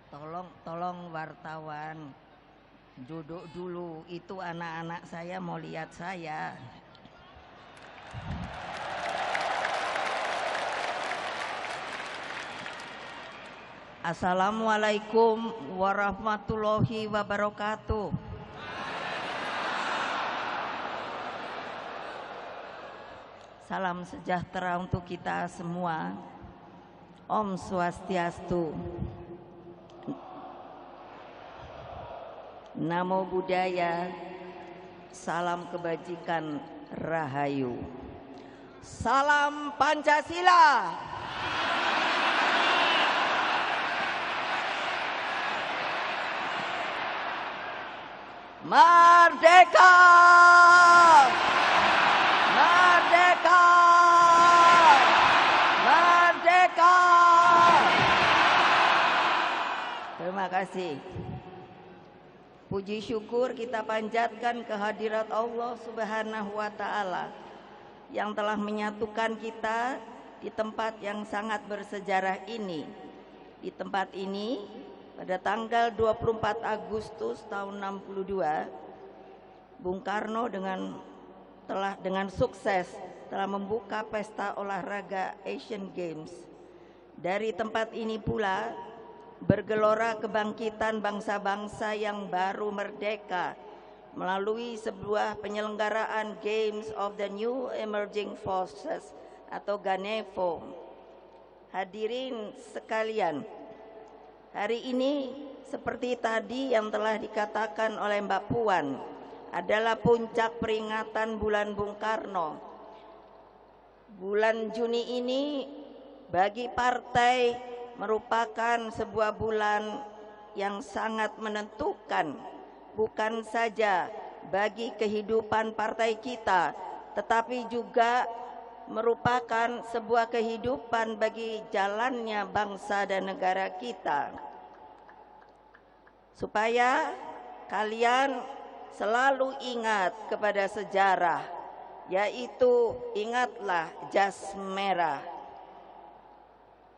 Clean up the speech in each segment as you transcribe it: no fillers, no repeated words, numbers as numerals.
Tolong wartawan duduk dulu, itu anak-anak saya mau lihat saya. Assalamualaikum warahmatullahi wabarakatuh. Salam sejahtera untuk kita semua. Om Swastiastu. Namo Buddhaya, salam kebajikan, rahayu. Salam Pancasila. Merdeka! Merdeka! Merdeka! Terima kasih. Puji syukur kita panjatkan kehadirat Allah Subhanahu wa Ta'ala yang telah menyatukan kita di tempat yang sangat bersejarah ini. Di tempat ini pada tanggal 24 Agustus tahun 62, Bung Karno dengan sukses telah membuka pesta olahraga Asian Games. Dari tempat ini pula bergelora kebangkitan bangsa-bangsa yang baru merdeka melalui sebuah penyelenggaraan Games of the New Emerging Forces atau GANEFO. Hadirin sekalian, hari ini seperti tadi yang telah dikatakan oleh Mbak Puan adalah puncak peringatan bulan Bung Karno. Bulan Juni ini bagi partai merupakan sebuah bulan yang sangat menentukan, bukan saja bagi kehidupan partai kita, tetapi juga merupakan sebuah kehidupan bagi jalannya bangsa dan negara kita. Supaya kalian selalu ingat kepada sejarah, yaitu ingatlah jas merah.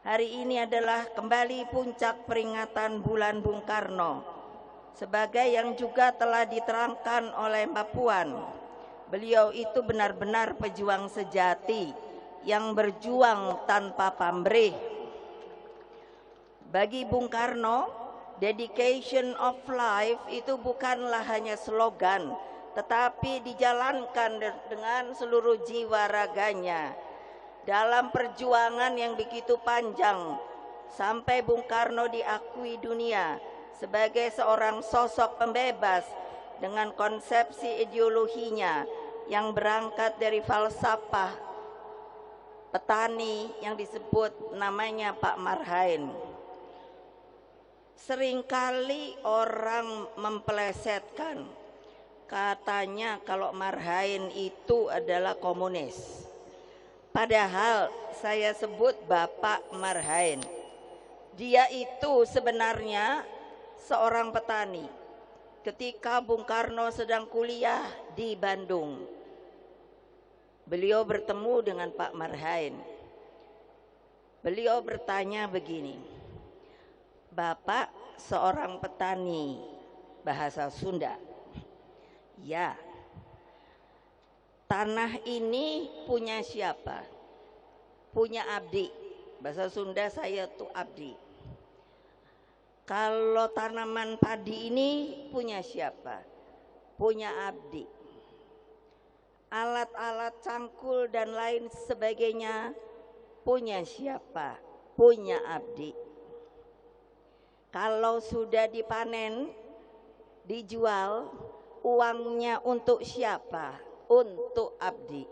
Hari ini adalah kembali puncak peringatan bulan Bung Karno. Sebagai yang juga telah diterangkan oleh Mbak Puan, beliau itu benar-benar pejuang sejati yang berjuang tanpa pamrih. Bagi Bung Karno, dedication of life itu bukanlah hanya slogan, tetapi dijalankan dengan seluruh jiwa raganya. Dalam perjuangan yang begitu panjang, sampai Bung Karno diakui dunia sebagai seorang sosok pembebas dengan konsepsi ideologinya yang berangkat dari falsafah petani yang disebut namanya Pak Marhain. Seringkali orang mempelesetkan, katanya kalau Marhain itu adalah komunis. Padahal saya sebut Bapak Marhain. Dia itu sebenarnya seorang petani. Ketika Bung Karno sedang kuliah di Bandung, beliau bertemu dengan Pak Marhain. Beliau bertanya begini, Bapak seorang petani bahasa Sunda? Ya. Tanah ini punya siapa? Punya abdi. Bahasa Sunda saya tuh abdi. Kalau tanaman padi ini punya siapa? Punya abdi. Alat-alat cangkul dan lain sebagainya punya siapa? Punya abdi. Kalau sudah dipanen, dijual, uangnya untuk siapa? Untuk abdi.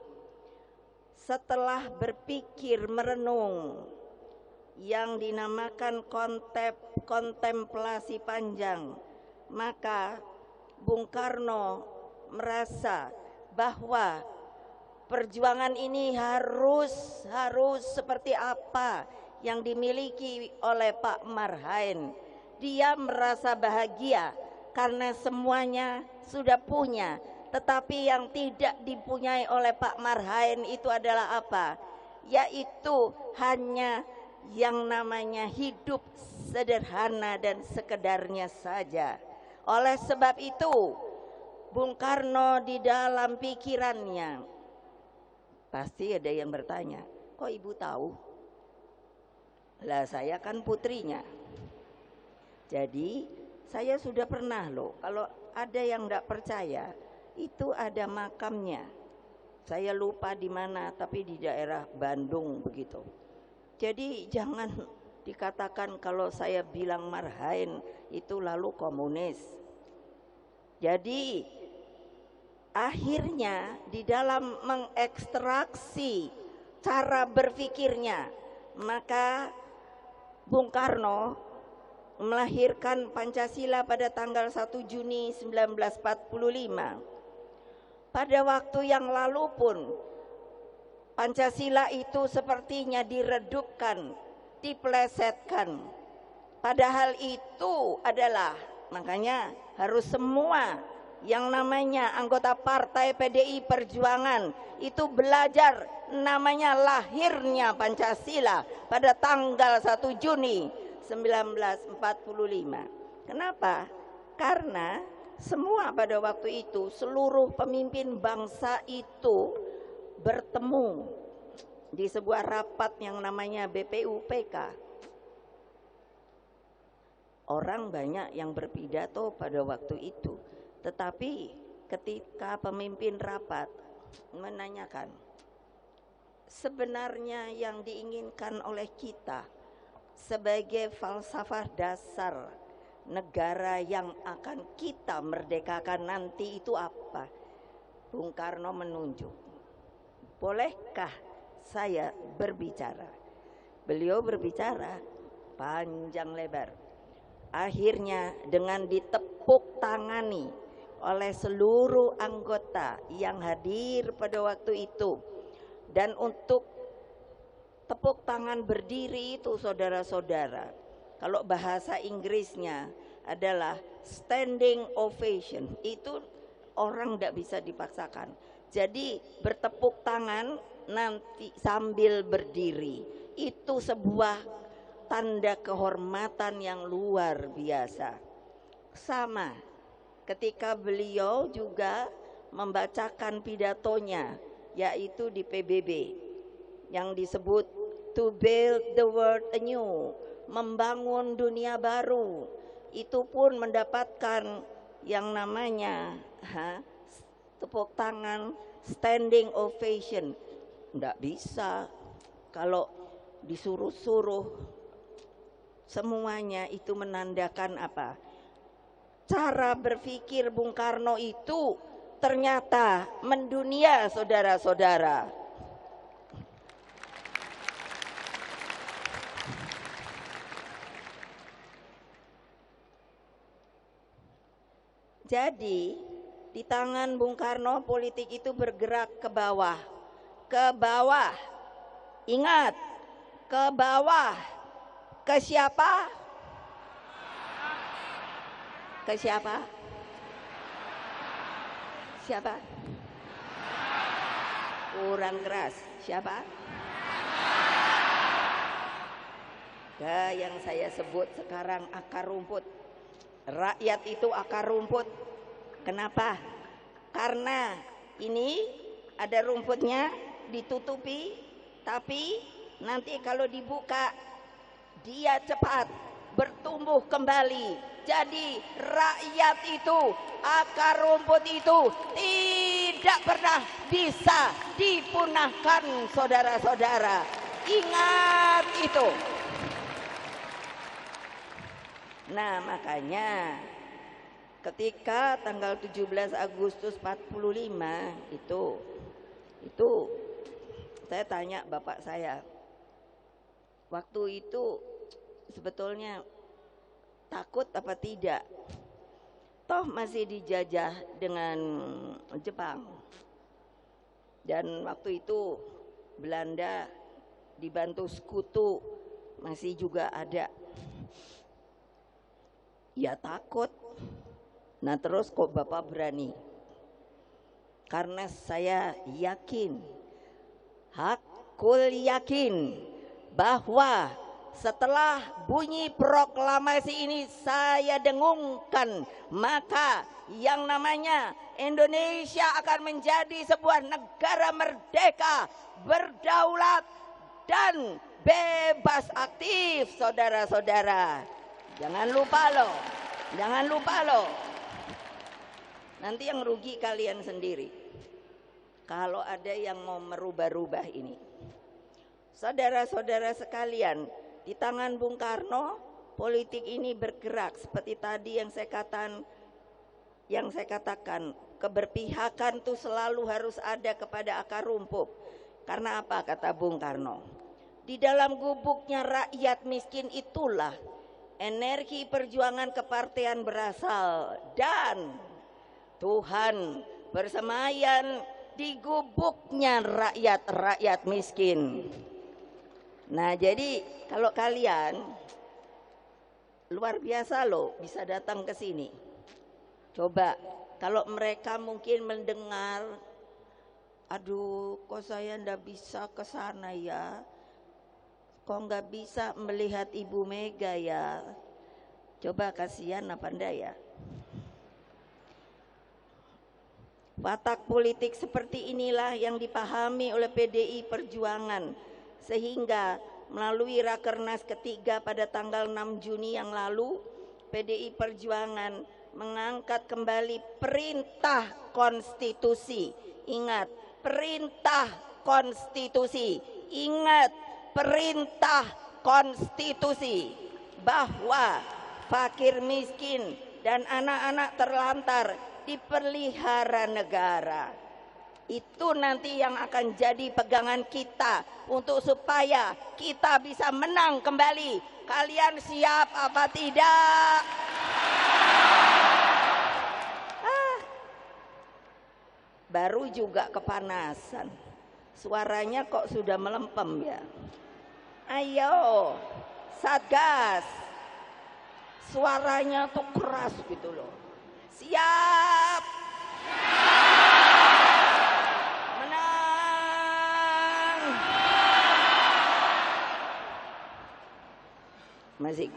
Setelah berpikir merenung yang dinamakan kontemplasi panjang, maka Bung Karno merasa bahwa perjuangan ini harus seperti apa yang dimiliki oleh Pak Marhain. Dia merasa bahagia karena semuanya sudah punya. Tetapi yang tidak dipunyai oleh Pak Marhain itu adalah apa? Yaitu hanya yang namanya hidup sederhana dan sekedarnya saja. Oleh sebab itu, Bung Karno di dalam pikirannya, pasti ada yang bertanya, kok ibu tahu? Lah saya kan putrinya. Jadi saya sudah pernah loh, kalau ada yang tidak percaya, itu ada makamnya. Saya lupa di mana, tapi di daerah Bandung begitu. Jadi jangan dikatakan kalau saya bilang Marhain itu lalu komunis. Jadi akhirnya di dalam mengekstraksi cara berpikirnya, maka Bung Karno melahirkan Pancasila pada tanggal 1 Juni 1945. Pada waktu yang lalu pun Pancasila itu sepertinya diredupkan, diplesetkan. Padahal itu adalah, makanya harus semua yang namanya anggota partai PDI Perjuangan itu belajar namanya lahirnya Pancasila pada tanggal 1 Juni 1945. Kenapa? Karena semua pada waktu itu seluruh pemimpin bangsa itu bertemu di sebuah rapat yang namanya BPUPK. Orang banyak yang berpidato pada waktu itu, tetapi ketika pemimpin rapat menanyakan, sebenarnya yang diinginkan oleh kita sebagai falsafah dasar negara yang akan kita merdekakan nanti itu apa? Bung Karno menunjuk, bolehkah saya berbicara? Beliau berbicara panjang lebar. Akhirnya dengan ditepuk tangani oleh seluruh anggota yang hadir pada waktu itu. Dan untuk tepuk tangan berdiri itu saudara-saudara, kalau bahasa Inggrisnya adalah standing ovation, itu orang tidak bisa dipaksakan. Jadi bertepuk tangan nanti sambil berdiri, itu sebuah tanda kehormatan yang luar biasa. Sama ketika beliau juga membacakan pidatonya, yaitu di PBB yang disebut to build the world anew, membangun dunia baru. Itu pun mendapatkan yang namanya tepuk tangan standing ovation. Nggak bisa kalau disuruh-suruh. Semuanya itu menandakan apa? Cara berpikir Bung Karno itu ternyata mendunia, saudara-saudara. Jadi di tangan Bung Karno politik itu bergerak ke bawah. Ke bawah. Ingat, ke bawah. Ke siapa? Ke siapa? Siapa? Kurang keras. Siapa? Ke yang saya sebut sekarang akar rumput. Rakyat itu akar rumput. Kenapa? Karena ini ada rumputnya ditutupi, tapi nanti kalau dibuka dia cepat bertumbuh kembali. Jadi rakyat itu, akar rumput itu tidak pernah bisa dipunahkan, saudara-saudara. Ingat itu. Nah, makanya ketika tanggal 17 Agustus 45 itu saya tanya bapak saya, waktu itu sebetulnya takut apa tidak? Toh masih dijajah dengan Jepang. Dan waktu itu Belanda dibantu sekutu masih juga ada. Ya takut. Nah terus kok bapak berani? Karena saya yakin, hakul yakin bahwa setelah bunyi proklamasi ini saya dengungkan, maka yang namanya Indonesia akan menjadi sebuah negara merdeka, berdaulat, dan bebas aktif, saudara-saudara. Jangan lupa loh, jangan lupa loh. Nanti yang rugi kalian sendiri kalau ada yang mau merubah-rubah ini. Saudara-saudara sekalian, di tangan Bung Karno politik ini bergerak seperti tadi yang saya katakan, keberpihakan itu selalu harus ada kepada akar rumput. Karena apa kata Bung Karno? Di dalam gubuknya rakyat miskin itulah energi perjuangan kepartean berasal, dan Tuhan bersemayam di gubuknya rakyat miskin. Nah, jadi kalau kalian luar biasa loh bisa datang ke sini. Coba kalau mereka mungkin mendengar, aduh kok saya ndak bisa ke sana ya, kok nggak bisa melihat Ibu Mega ya. Coba kasihan apa ndak ya. Watak politik seperti inilah yang dipahami oleh PDI Perjuangan, sehingga melalui Rakernas ketiga pada tanggal 6 Juni yang lalu, PDI Perjuangan mengangkat kembali perintah konstitusi. Ingat, perintah konstitusi. Ingat, perintah konstitusi bahwa fakir miskin dan anak-anak terlantar dipelihara negara. Itu nanti yang akan jadi pegangan kita untuk supaya kita bisa menang kembali. Kalian siap apa tidak? Baru juga kepanasan. Suaranya kok sudah melempem ya. Ayo, Satgas. Suaranya tuh keras gitu loh. Siap. Menang. Masih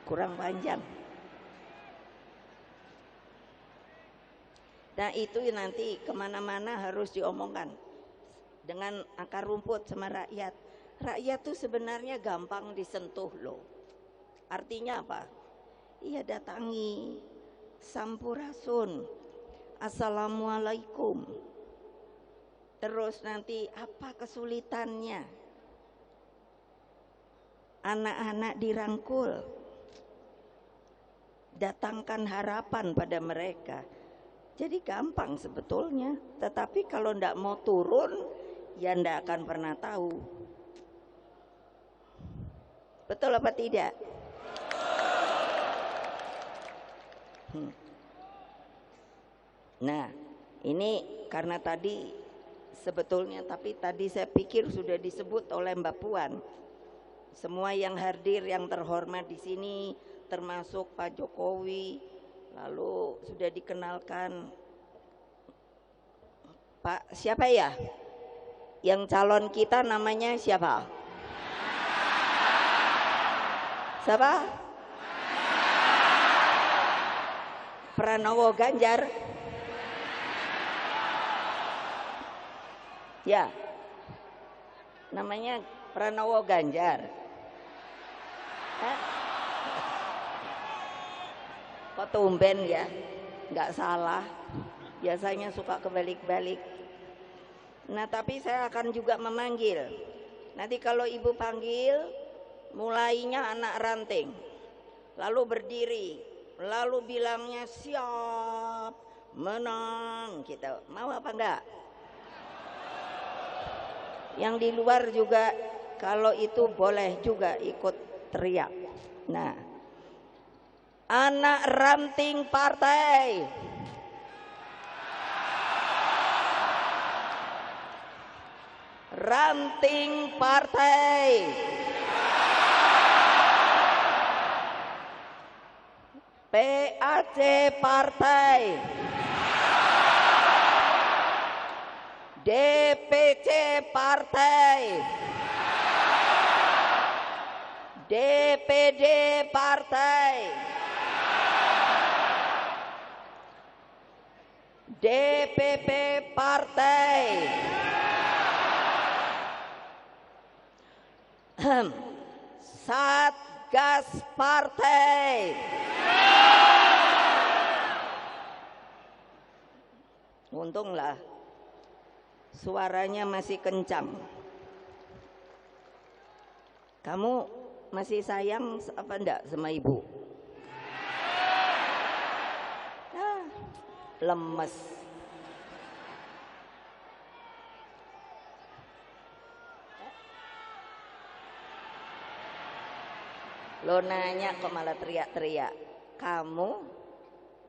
kurang panjang. Nah itu nanti kemana-mana harus diomongkan dengan akar rumput sama rakyat. Rakyat tuh sebenarnya gampang disentuh loh. Artinya apa? Iya, datangi, sampurasun, assalamualaikum. Terus nanti apa kesulitannya? Anak-anak dirangkul, datangkan harapan pada mereka. Jadi gampang sebetulnya. Tetapi kalau ndak mau turun, ya ndak akan pernah tahu. Betul apa tidak? Nah, ini karena tadi sebetulnya, tapi tadi saya pikir sudah disebut oleh Mbak Puan. Semua yang hadir, yang terhormat di sini, termasuk Pak Jokowi, lalu sudah dikenalkan Pak siapa ya? Yang calon kita namanya siapa? Siapa? Pranowo Ganjar. Ya. Namanya Pranowo Ganjar. Kok tumben ya? Nggak salah. Biasanya suka kebalik-balik. Nah, tapi saya akan juga memanggil. Nanti kalau ibu panggil, mulainya anak ranting. Lalu berdiri. Lalu bilangnya siap, menang, gitu. Mau apa enggak? Yang di luar juga kalau itu boleh juga ikut teriak. Nah, anak ranting partai. Ranting partai. PAC partai, DPC partai, DPD Partai, DPP Partai, Satgas Partai. Untunglah suaranya masih kencang. Kamu masih sayang apa enggak sama ibu? Ah, lemes. Lo nanya kok malah teriak-teriak. Kamu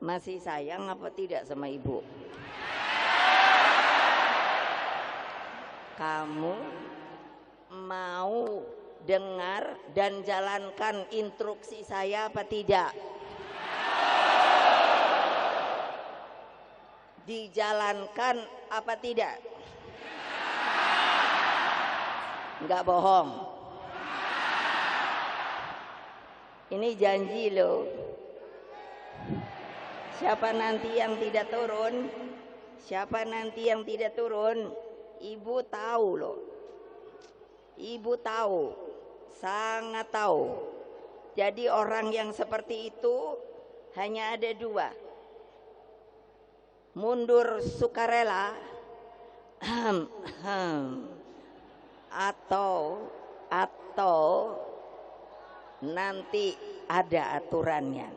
masih sayang apa tidak sama ibu? Kamu mau dengar dan jalankan instruksi saya apa tidak? Dijalankan apa tidak? Enggak bohong. Ini janji loh. Siapa nanti yang tidak turun? Siapa nanti yang tidak turun? Ibu tahu loh. Ibu tahu, sangat tahu. Jadi orang yang seperti itu hanya ada dua. Mundur sukarela atau nanti ada aturannya.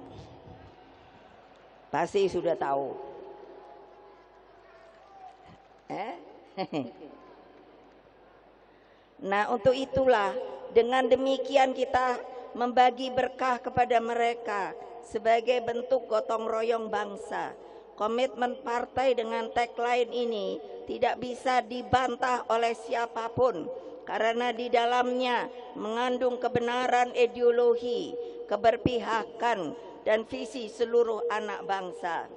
Pasti sudah tahu. Nah, untuk itulah dengan demikian kita membagi berkah kepada mereka sebagai bentuk gotong royong bangsa. Komitmen partai dengan tagline ini tidak bisa dibantah oleh siapapun karena di dalamnya mengandung kebenaran ideologi, keberpihakan, dan visi seluruh anak bangsa.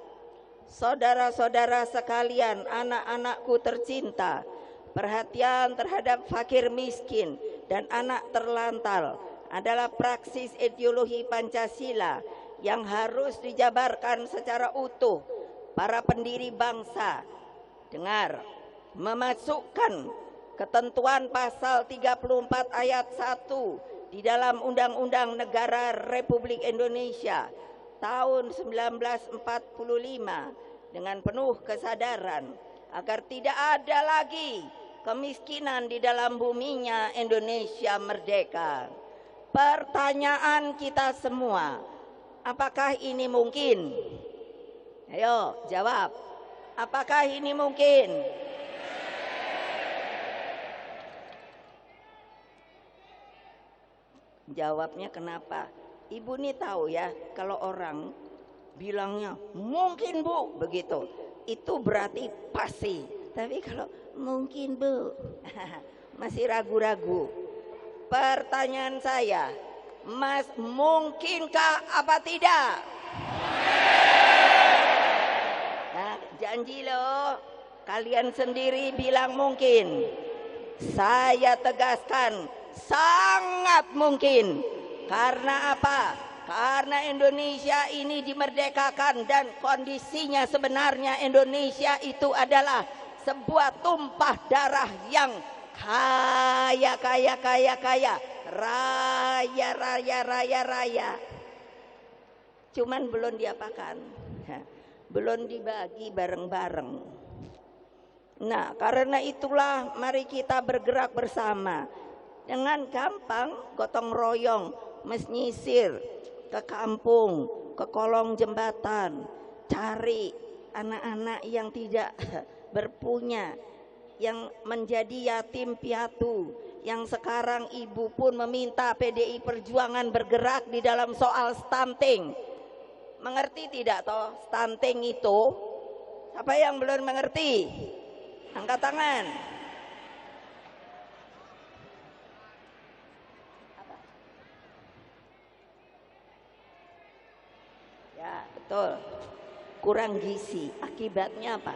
Saudara-saudara sekalian, anak-anakku tercinta, perhatian terhadap fakir miskin dan anak terlantar adalah praksis ideologi Pancasila yang harus dijabarkan secara utuh para pendiri bangsa. Dengar, memasukkan ketentuan pasal 34 ayat 1 di dalam Undang-Undang Negara Republik Indonesia tahun 1945 dengan penuh kesadaran agar tidak ada lagi kemiskinan di dalam buminya Indonesia merdeka. Pertanyaan kita semua, apakah ini mungkin? Ayo jawab, apakah ini mungkin? Jawabnya kenapa? Ibu nih tahu ya, kalau orang bilangnya mungkin Bu begitu, itu berarti pasti. Tapi kalau mungkin Bu masih ragu-ragu. Pertanyaan saya, Mas, mungkinkah apa tidak? Nah, janji loh, kalian sendiri bilang mungkin. Saya tegaskan, sangat mungkin. Karena apa? Karena Indonesia ini dimerdekakan dan kondisinya sebenarnya Indonesia itu adalah sebuah tumpah darah yang kaya, raya. Cuman belum diapakan, belum dibagi bareng-bareng. Nah, karena itulah mari kita bergerak bersama dengan gampang, gotong royong, menyisir ke kampung, ke kolong jembatan, cari anak-anak yang tidak berpunya, yang menjadi yatim piatu, yang sekarang ibu pun meminta PDI Perjuangan bergerak di dalam soal stunting. Mengerti tidak toh stunting itu? Siapa yang belum mengerti? Angkat tangan. Ya, betul. Kurang gizi. Akibatnya apa?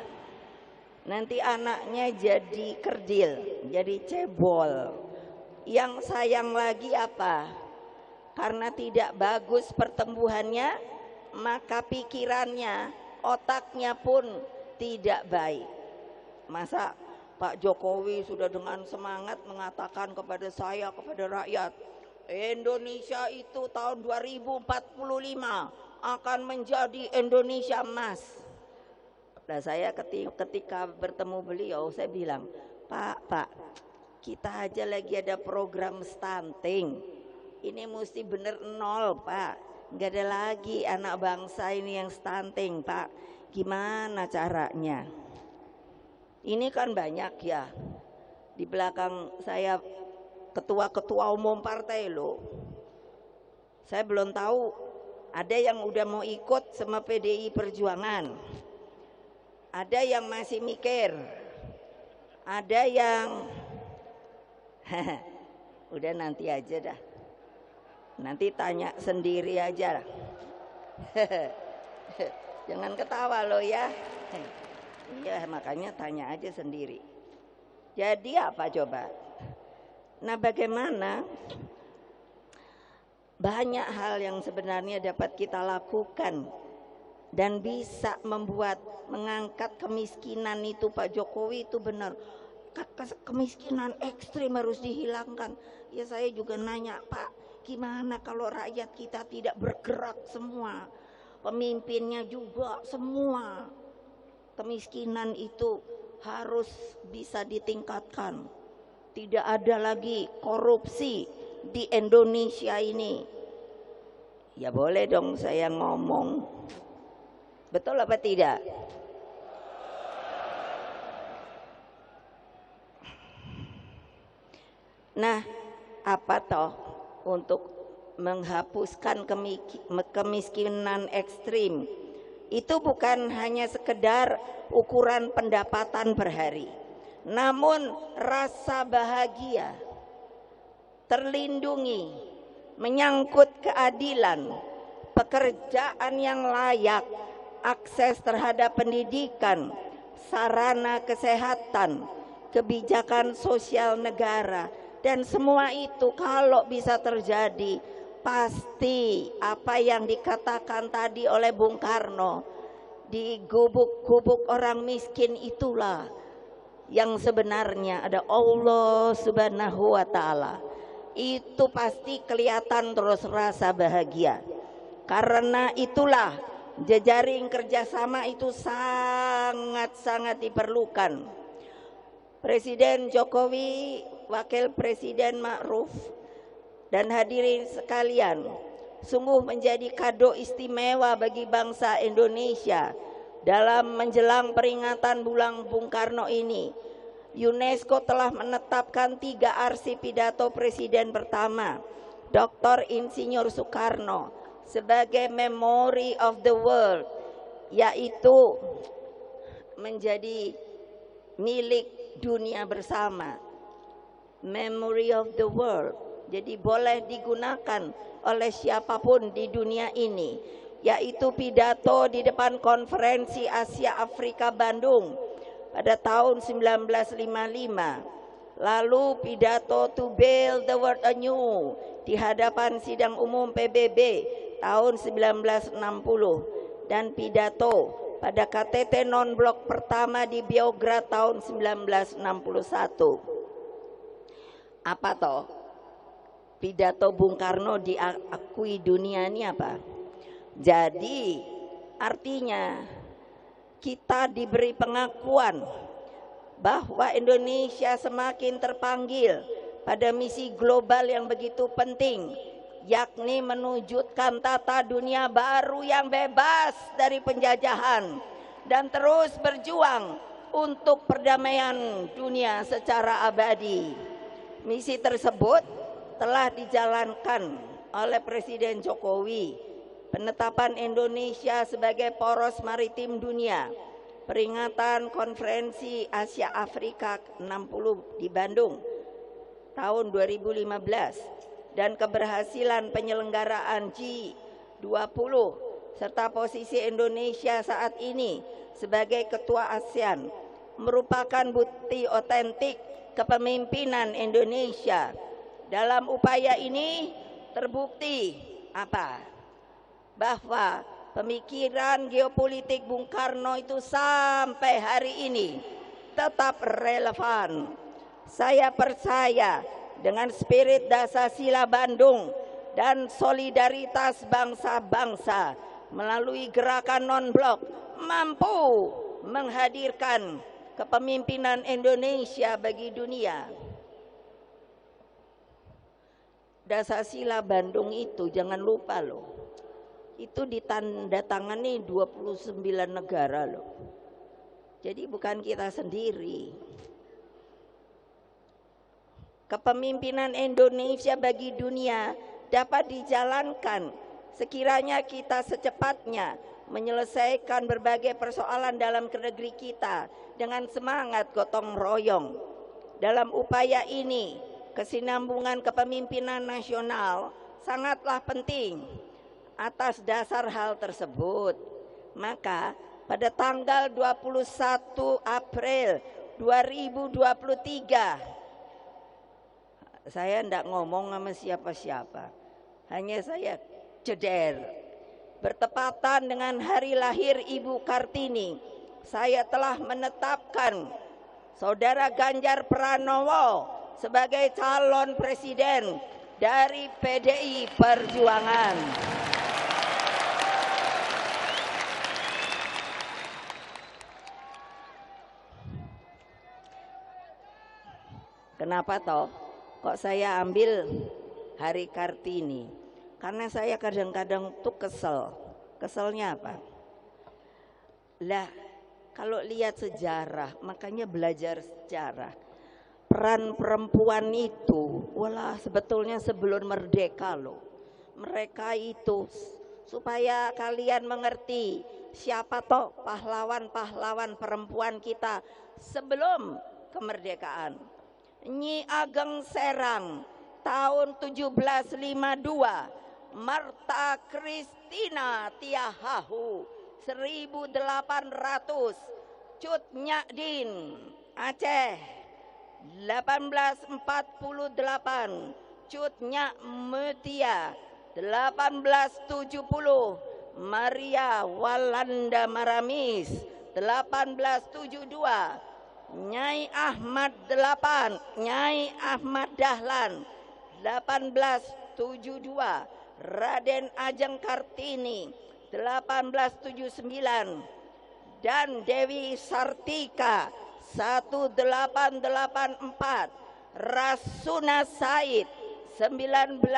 Nanti anaknya jadi kerdil, jadi cebol. Yang sayang lagi apa? Karena tidak bagus pertumbuhannya, maka pikirannya, otaknya pun tidak baik. Masa Pak Jokowi sudah dengan semangat mengatakan kepada saya, kepada rakyat, Indonesia itu tahun 2045 akan menjadi Indonesia emas. Nah, saya ketika bertemu beliau, saya bilang, Pak, kita aja lagi ada program stunting. Ini mesti bener nol, Pak. Nggak ada lagi anak bangsa ini yang stunting, Pak. Gimana caranya? Ini kan banyak ya. Di belakang saya ketua-ketua umum partai loh. Saya belum tahu ada yang udah mau ikut sama PDI Perjuangan. Ada yang masih mikir. Ada yang udah nanti aja dah. Nanti tanya sendiri aja. Jangan ketawa lo ya. Iya, makanya tanya aja sendiri. Jadi apa coba? Nah, bagaimana banyak hal yang sebenarnya dapat kita lakukan dan bisa mengangkat kemiskinan itu. Pak Jokowi itu benar, kemiskinan ekstrim harus dihilangkan. Ya saya juga nanya, Pak, gimana kalau rakyat kita tidak bergerak semua, pemimpinnya juga semua? Kemiskinan itu harus bisa ditingkatkan. Tidak ada lagi korupsi di Indonesia ini. Ya boleh dong saya ngomong. Betul apa tidak? Nah, apa toh untuk menghapuskan kemiskinan ekstrim? Itu bukan hanya sekedar ukuran pendapatan per hari, namun rasa bahagia, terlindungi, menyangkut keadilan, pekerjaan yang layak, akses terhadap pendidikan, sarana kesehatan, kebijakan sosial negara, dan semua itu kalau bisa terjadi, pasti apa yang dikatakan tadi oleh Bung Karno, di gubuk-gubuk orang miskin itulah yang sebenarnya ada Allah Subhanahu wa Ta'ala. Itu pasti kelihatan terus rasa bahagia. Karena itulah jejaring kerjasama itu sangat-sangat diperlukan. Presiden Jokowi, Wakil Presiden Ma'ruf, dan hadirin sekalian, sungguh menjadi kado istimewa bagi bangsa Indonesia dalam menjelang peringatan bulan Bung Karno ini. UNESCO telah menetapkan 3 arsip pidato Presiden pertama, Dr. Insinyur Soekarno, sebagai Memory of the World, yaitu menjadi milik dunia bersama. Memory of the World, jadi boleh digunakan oleh siapapun di dunia ini, yaitu pidato di depan Konferensi Asia Afrika Bandung pada tahun 1955, lalu pidato to build the world anew di hadapan sidang umum PBB tahun 1960, dan pidato pada KTT non-blok pertama di Beograd tahun 1961. Apa toh pidato Bung Karno diakui dunia ini apa? Jadi artinya kita diberi pengakuan bahwa Indonesia semakin terpanggil pada misi global yang begitu penting, yakni menwujudkan tata dunia baru yang bebas dari penjajahan dan terus berjuang untuk perdamaian dunia secara abadi. Misi tersebut telah dijalankan oleh Presiden Jokowi. Penetapan Indonesia sebagai poros maritim dunia, peringatan Konferensi Asia Afrika 60 di Bandung tahun 2015, dan keberhasilan penyelenggaraan G20 serta posisi Indonesia saat ini sebagai ketua ASEAN merupakan bukti otentik kepemimpinan Indonesia. Dalam upaya ini, terbukti apa? Bahwa pemikiran geopolitik Bung Karno itu sampai hari ini tetap relevan. Saya percaya dengan spirit Dasar-Sila Bandung dan solidaritas bangsa-bangsa melalui gerakan non-blok mampu menghadirkan kepemimpinan Indonesia bagi dunia. Dasar-Sila Bandung itu jangan lupa loh. Itu ditandatangani 29 negara loh. Jadi bukan kita sendiri. Kepemimpinan Indonesia bagi dunia dapat dijalankan sekiranya kita secepatnya menyelesaikan berbagai persoalan dalam negeri kita dengan semangat gotong royong. Dalam upaya ini, kesinambungan kepemimpinan nasional sangatlah penting. Atas dasar hal tersebut, maka pada tanggal 21 April 2023, saya tidak ngomong sama siapa-siapa, hanya saya ceder. Bertepatan dengan hari lahir Ibu Kartini, saya telah menetapkan Saudara Ganjar Pranowo sebagai calon presiden dari PDI Perjuangan. Kenapa toh kok saya ambil hari Kartini? Karena saya kadang-kadang tuh kesel. Keselnya apa? Lah, kalau lihat sejarah, makanya belajar sejarah. Peran perempuan itu, walah sebetulnya sebelum merdeka loh. Mereka itu supaya kalian mengerti siapa toh pahlawan-pahlawan perempuan kita sebelum kemerdekaan. Nyi Ageng Serang tahun 1752, Marta Kristina Tiahahu 1800, Cut Nyadin Aceh 1848, Cut Nyak Mutia 1870, Maria Walanda Maramis 1872, Nyai Ahmad 8, Nyai Ahmad Dahlan 1872, Raden Ajeng Kartini 1879, dan Dewi Sartika 1884, Rasuna Said 1910,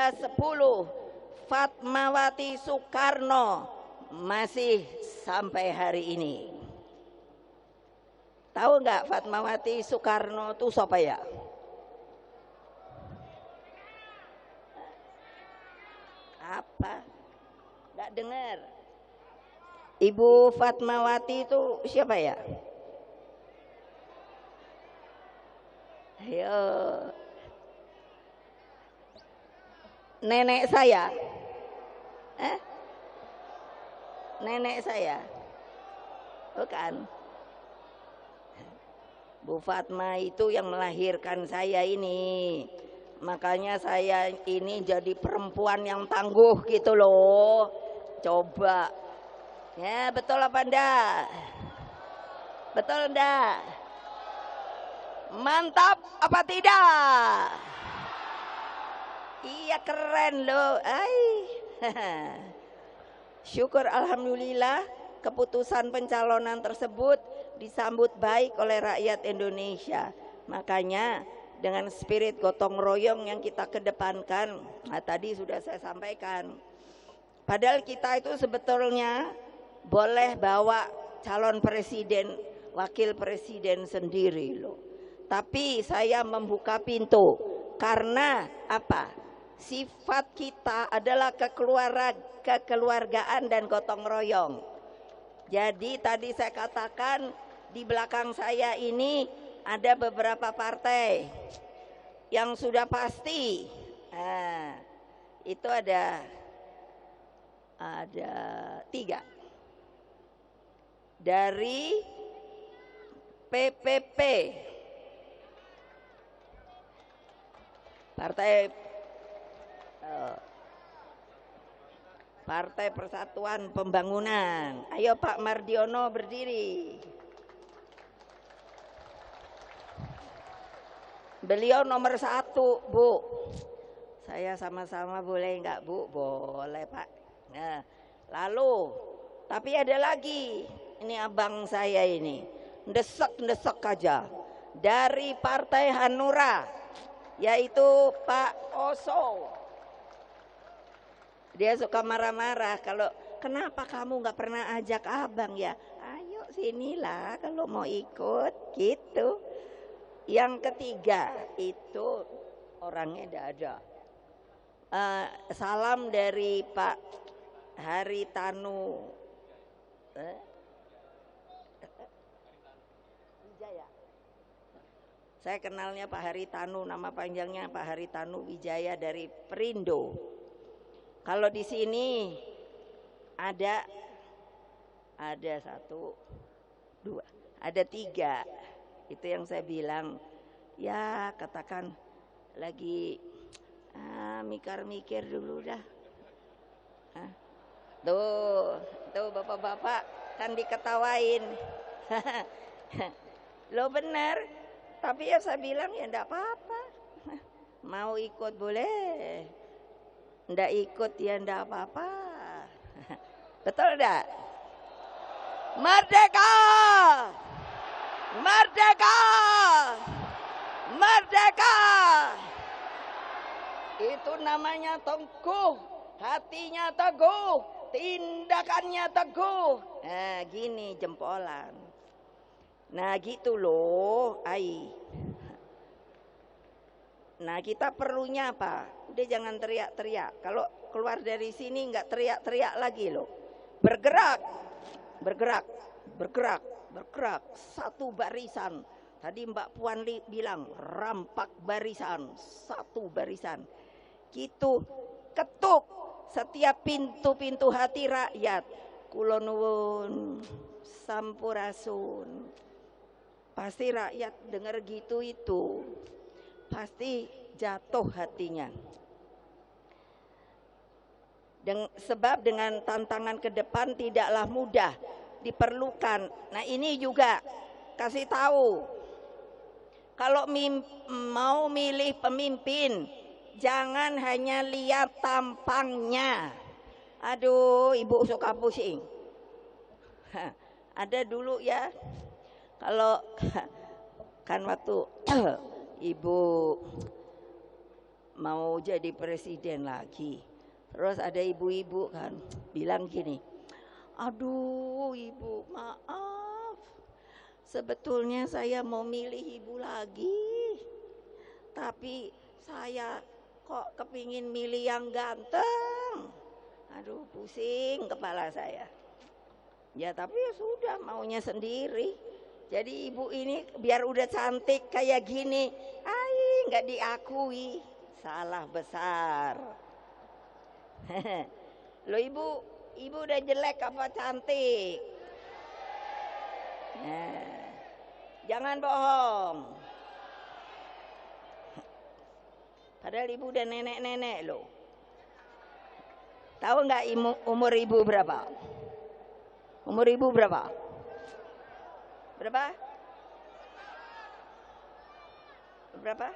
Fatmawati Soekarno masih sampai hari ini. Tahu nggak Fatmawati Soekarno itu siapa ya? Apa? Nggak dengar. Ibu Fatmawati itu siapa ya? Ayo. Nenek saya. Nenek saya. Bukan. Bu Fatma itu yang melahirkan saya ini. Makanya saya ini jadi perempuan yang tangguh gitu loh. Coba. Ya, betul apa enggak? Betul enggak? Mantap apa tidak? Iya, keren loh. Syukur alhamdulillah keputusan pencalonan tersebut disambut baik oleh rakyat Indonesia. Makanya dengan spirit gotong royong yang kita kedepankan, tadi sudah saya sampaikan. Padahal kita itu sebetulnya boleh bawa calon presiden, wakil presiden sendiri loh. Tapi saya membuka pintu karena apa? Sifat kita adalah kekeluargaan dan gotong royong. Jadi tadi saya katakan di belakang saya ini ada beberapa partai yang sudah pasti. Itu ada 3 dari PPP, Partai Partai Persatuan Pembangunan. Ayo Pak Mardiono berdiri. Beliau nomor 1, Bu. Saya sama-sama boleh enggak, Bu? Boleh, Pak. Nah, lalu tapi ada lagi. Ini abang saya ini. Ndesek-ndesek aja. Dari Partai Hanura, yaitu Pak Oso. Dia suka marah-marah kalau kenapa kamu nggak pernah ajak abang ya? Ayo sinilah kalau mau ikut gitu. Yang ketiga itu orangnya tidak ada. Salam dari Pak Haritanu Wijaya. Saya kenalnya Pak Haritanu, nama panjangnya Pak Haritanu Wijaya dari Perindo. Kalau di sini ada 1, 2, ada 3. Itu yang saya bilang, ya katakan lagi mikir-mikir dulu dah. Tuh bapak-bapak kan diketawain. Lo benar, tapi ya saya bilang ya enggak apa-apa. Mau ikut boleh, enggak ikut ya enggak apa-apa. Betul enggak? Merdeka! Merdeka! Merdeka! Itu namanya teguh, hatinya teguh, tindakannya teguh. Nah, gini jempolan. Nah, gitu loh, ai. Nah, kita perlunya apa? Udah jangan teriak-teriak. Kalau keluar dari sini nggak teriak-teriak lagi loh. Bergerak, bergerak, bergerak. Bergerak satu barisan. Tadi Mbak Puan bilang rampak barisan, satu barisan. Gitu ketuk setiap pintu-pintu hati rakyat. Kula nuwun sampurasun. Pasti rakyat dengar gitu itu pasti jatuh hatinya. Sebab dengan tantangan ke depan tidaklah mudah, diperlukan. Nah, ini juga kasih tahu. Kalau mau milih pemimpin, jangan hanya lihat tampangnya. Aduh, ibu suka pusing. Ada dulu ya, kalau kan waktu ibu mau jadi presiden lagi, terus ada ibu-ibu kan bilang gini, aduh ibu maaf, sebetulnya saya mau milih ibu lagi, tapi saya kok kepingin milih yang ganteng. Aduh pusing kepala saya. Ya tapi ya sudah, maunya sendiri. Jadi ibu ini biar udah cantik kayak gini, nggak diakui, salah besar. Loh ibu udah jelek apa cantik? Nah, jangan bohong. Padahal ibu udah nenek-nenek loh. Tahu nggak umur ibu berapa? Umur ibu berapa? Berapa? Berapa?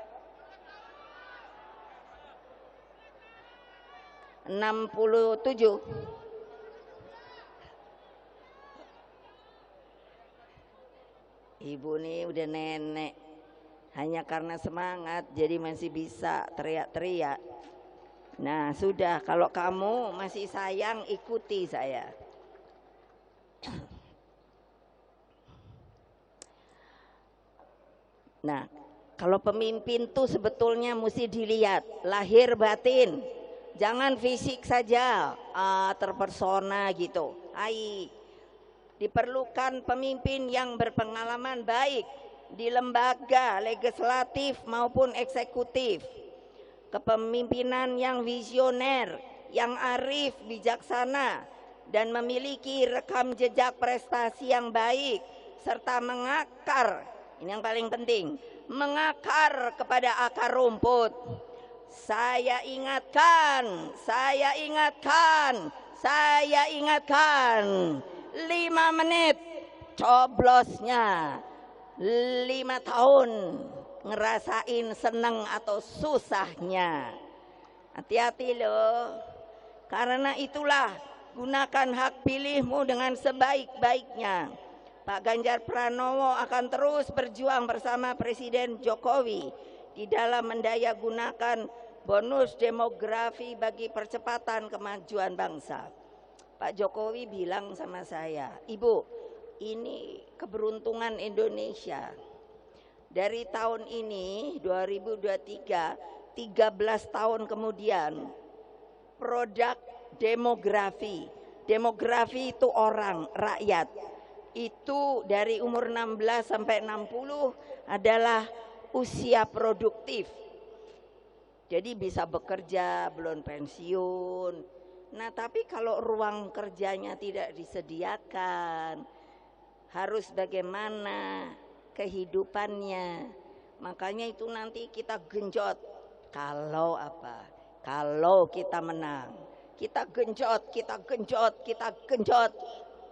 67. Ibu nih udah nenek, hanya karena semangat jadi masih bisa teriak-teriak. Nah sudah, kalau kamu masih sayang ikuti saya. Nah, kalau pemimpin tuh sebetulnya mesti dilihat lahir batin, jangan fisik saja, terpersona gitu. Diperlukan pemimpin yang berpengalaman baik di lembaga legislatif maupun eksekutif, kepemimpinan yang visioner, yang arif, bijaksana, dan memiliki rekam jejak prestasi yang baik, serta mengakar, ini yang paling penting, mengakar kepada akar rumput. Saya ingatkan, saya ingatkan 5 menit coblosnya, 5 tahun ngerasain seneng atau susahnya. Hati-hati loh. Karena itulah gunakan hak pilihmu dengan sebaik-baiknya. Pak Ganjar Pranowo akan terus berjuang bersama Presiden Jokowi di dalam mendayagunakan bonus demografi bagi percepatan kemajuan bangsa. Pak Jokowi bilang sama saya, "Ibu, ini keberuntungan Indonesia. Dari tahun ini 2023, 13 tahun kemudian, produk demografi. Demografi itu orang, rakyat. Itu dari umur 16 sampai 60 adalah usia produktif. Jadi bisa bekerja, belum pensiun. Nah, tapi kalau ruang kerjanya tidak disediakan, harus bagaimana kehidupannya? Makanya itu nanti kita genjot. Kalau apa? Kalau kita menang, kita genjot, kita genjot, kita genjot.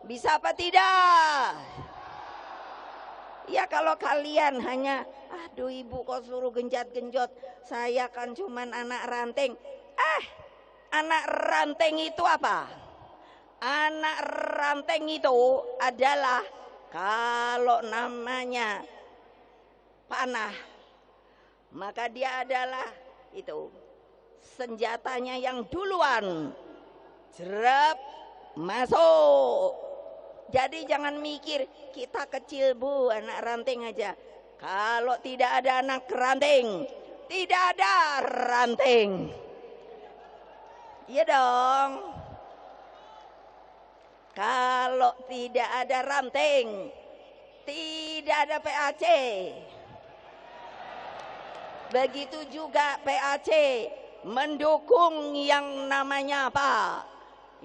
Bisa apa tidak? Ya kalau kalian hanya, aduh ibu kok suruh genjot-genjot, saya kan cuman anak ranting. Anak ranting itu apa? Anak ranting itu adalah kalau namanya panah, maka dia adalah itu senjatanya yang duluan jerap masuk. Jadi jangan mikir kita kecil bu, anak ranting aja. Kalau tidak ada anak ranting, tidak ada ranting. Iya dong. Kalau tidak ada ranting, tidak ada PAC. Begitu juga PAC mendukung yang namanya apa?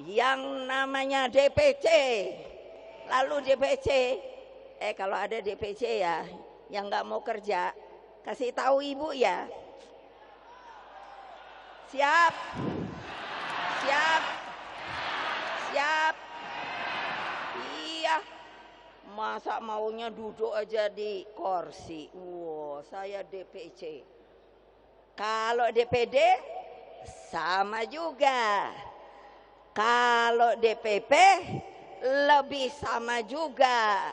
Yang namanya DPC. Lalu DPC, kalau ada DPC ya, yang nggak mau kerja, kasih tahu ibu ya. Siap, siap, siap. Iya, masa maunya duduk aja di kursi. Wow, saya DPC. Kalau DPD sama juga. Kalau DPP lebih sama juga.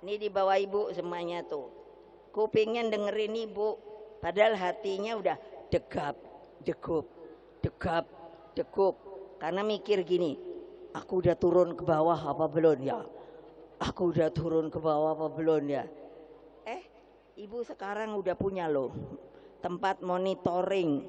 Ini di bawah ibu semuanya tuh. Kupingnya dengerin ibu, padahal hatinya udah degap, degup, degap, degup. Karena mikir gini, aku udah turun ke bawah apa belum ya? Aku udah turun ke bawah apa belum ya? Ibu sekarang udah punya loh tempat monitoring.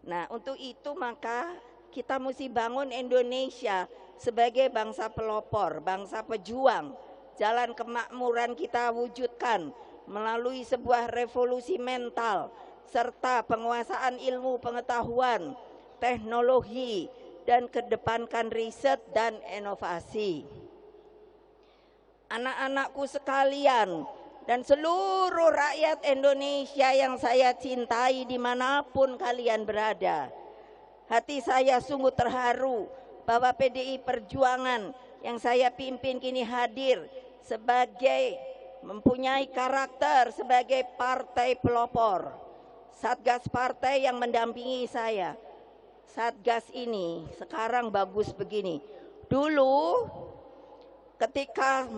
Nah, untuk itu maka kita mesti bangun Indonesia sebagai bangsa pelopor, bangsa pejuang. Jalan kemakmuran kita wujudkan melalui sebuah revolusi mental serta penguasaan ilmu pengetahuan, teknologi, dan kedepankan riset dan inovasi. Anak-anakku sekalian dan seluruh rakyat Indonesia yang saya cintai dimanapun kalian berada, hati saya sungguh terharu bahwa PDI Perjuangan yang saya pimpin kini hadir sebagai mempunyai karakter sebagai partai pelopor. Satgas partai yang mendampingi saya. Satgas ini sekarang bagus begini. Dulu ketika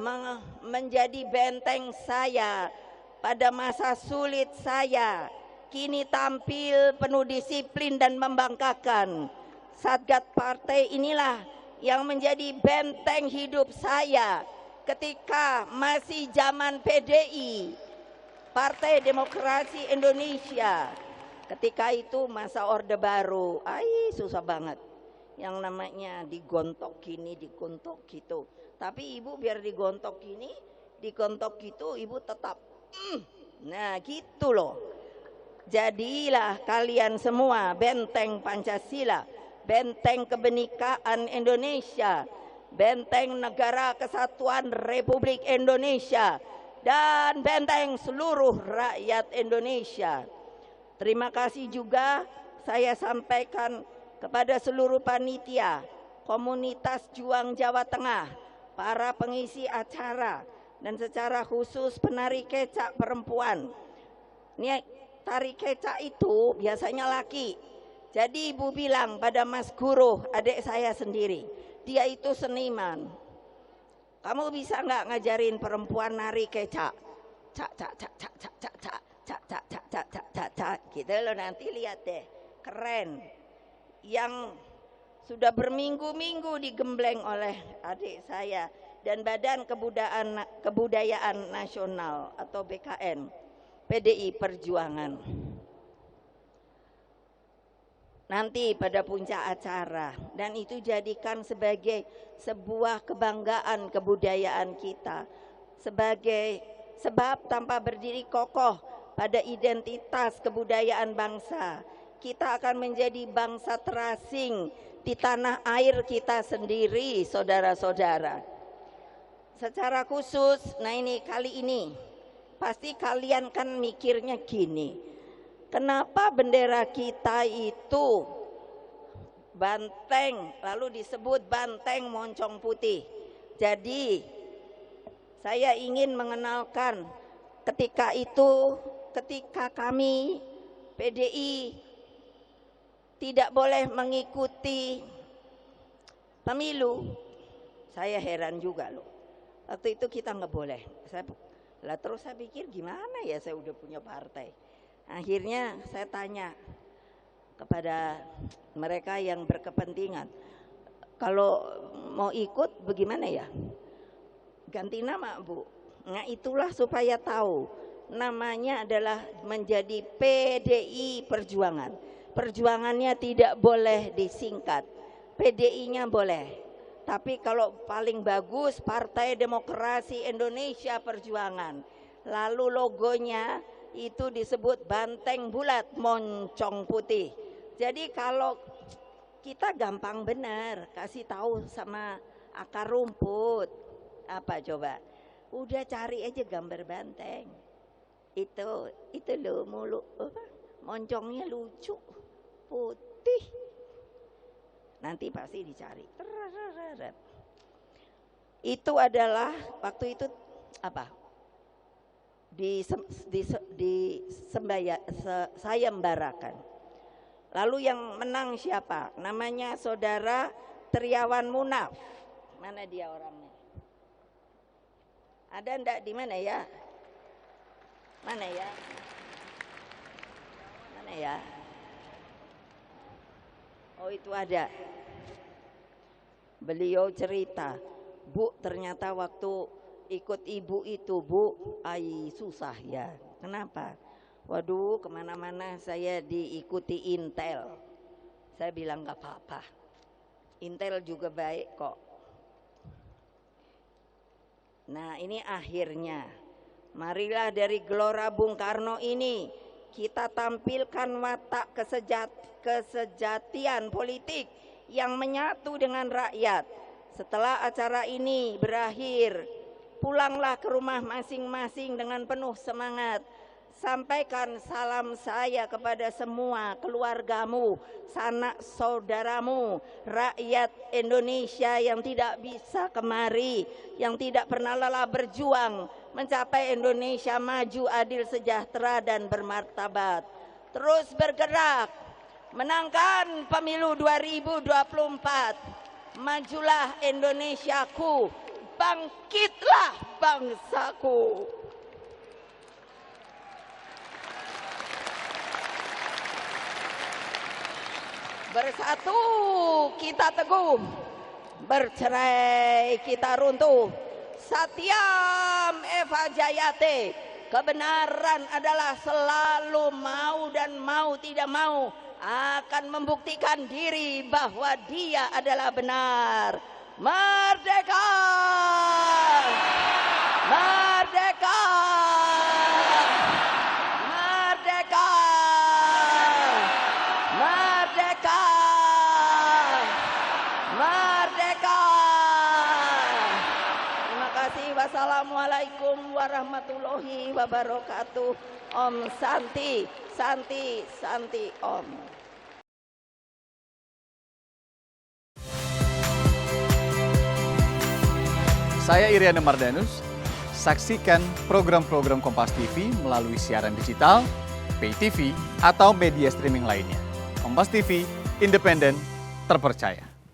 menjadi benteng saya pada masa sulit saya, kini tampil penuh disiplin dan membanggakan. Satgas partai inilah yang menjadi benteng hidup saya ketika masih zaman PDI, Partai Demokrasi Indonesia. Ketika itu masa Orde Baru, susah banget. Yang namanya digontok gini, digontok gitu. Tapi ibu biar digontok gini, digontok gitu, ibu tetap. Nah gitu loh. Jadilah kalian semua benteng Pancasila, benteng kebenekaan Indonesia, benteng negara kesatuan Republik Indonesia, dan benteng seluruh rakyat Indonesia. Terima kasih juga saya sampaikan kepada seluruh panitia, komunitas Juang Jawa Tengah, para pengisi acara, dan secara khusus penari kecak perempuan. Ini tari kecak itu biasanya laki. Jadi ibu bilang pada Mas Guru, adik saya sendiri, dia itu seniman. Kamu bisa nggak ngajarin perempuan nari kecak? Cak cak cak cak cak cak cak cak cak cak cak cak cak cak gitu loh, nanti lihat deh, keren. Yang sudah berminggu-minggu digembleng oleh adik saya dan Badan Kebudayaan Nasional atau BKN PDI Perjuangan. Nanti pada puncak acara, dan itu jadikan sebagai sebuah kebanggaan kebudayaan kita, sebagai sebab tanpa berdiri kokoh pada identitas kebudayaan bangsa, kita akan menjadi bangsa terasing di tanah air kita sendiri, saudara-saudara. Secara khusus, nah ini kali ini pasti kalian kan mikirnya gini, kenapa bendera kita itu banteng, lalu disebut banteng moncong putih. Jadi saya ingin mengenalkan ketika kami PDI tidak boleh mengikuti pemilu, saya heran juga loh. Waktu itu kita nggak boleh. Terus saya pikir gimana ya, saya udah punya partai. Akhirnya saya tanya kepada mereka yang berkepentingan, kalau mau ikut bagaimana ya? Ganti nama, Bu. Nah itulah supaya tahu, namanya adalah menjadi PDI Perjuangan. Perjuangannya tidak boleh disingkat, PDI-nya boleh. Tapi kalau paling bagus Partai Demokrasi Indonesia Perjuangan. Lalu logonya itu disebut banteng bulat moncong putih. Jadi kalau kita gampang benar kasih tahu sama akar rumput, apa coba? Udah cari aja gambar banteng. Itu loh moncongnya lucu, putih. Nanti pasti dicari. Itu adalah waktu itu apa? Sayembarakan. Lalu yang menang siapa? Namanya Saudara Triawan Munaf. Mana dia orangnya? Ada ndak di mana ya? Mana ya? Mana ya? Oh itu ada. Beliau cerita, Bu ternyata waktu ikut ibu itu Bu, susah ya. Kenapa? Waduh kemana-mana saya diikuti Intel. Saya bilang gak apa-apa, Intel juga baik kok. Nah ini akhirnya, marilah dari Gelora Bung Karno ini kita tampilkan watak kesejatian politik yang menyatu dengan rakyat. Setelah acara ini berakhir, pulanglah ke rumah masing-masing dengan penuh semangat. Sampaikan salam saya kepada semua keluargamu, sanak saudaramu, rakyat Indonesia yang tidak bisa kemari, yang tidak pernah lelah berjuang mencapai Indonesia maju, adil, sejahtera, dan bermartabat. Terus bergerak, menangkan pemilu 2024. Majulah Indonesiaku, bangkitlah bangsaku. Bersatu kita teguh, bercerai kita runtuh. Satyam Eva Jayate, kebenaran adalah selalu mau dan mau tidak mau akan membuktikan diri bahwa dia adalah benar. Merdeka! Merdeka! Merdeka! Merdeka! Merdeka! Terima kasih. Wassalamualaikum warahmatullahi wabarakatuh. Om Santi, Santi, Santi Om. Saya Iriana Mardanus. Saksikan program-program Kompas TV melalui siaran digital, pay TV, atau media streaming lainnya. Kompas TV, independen, terpercaya.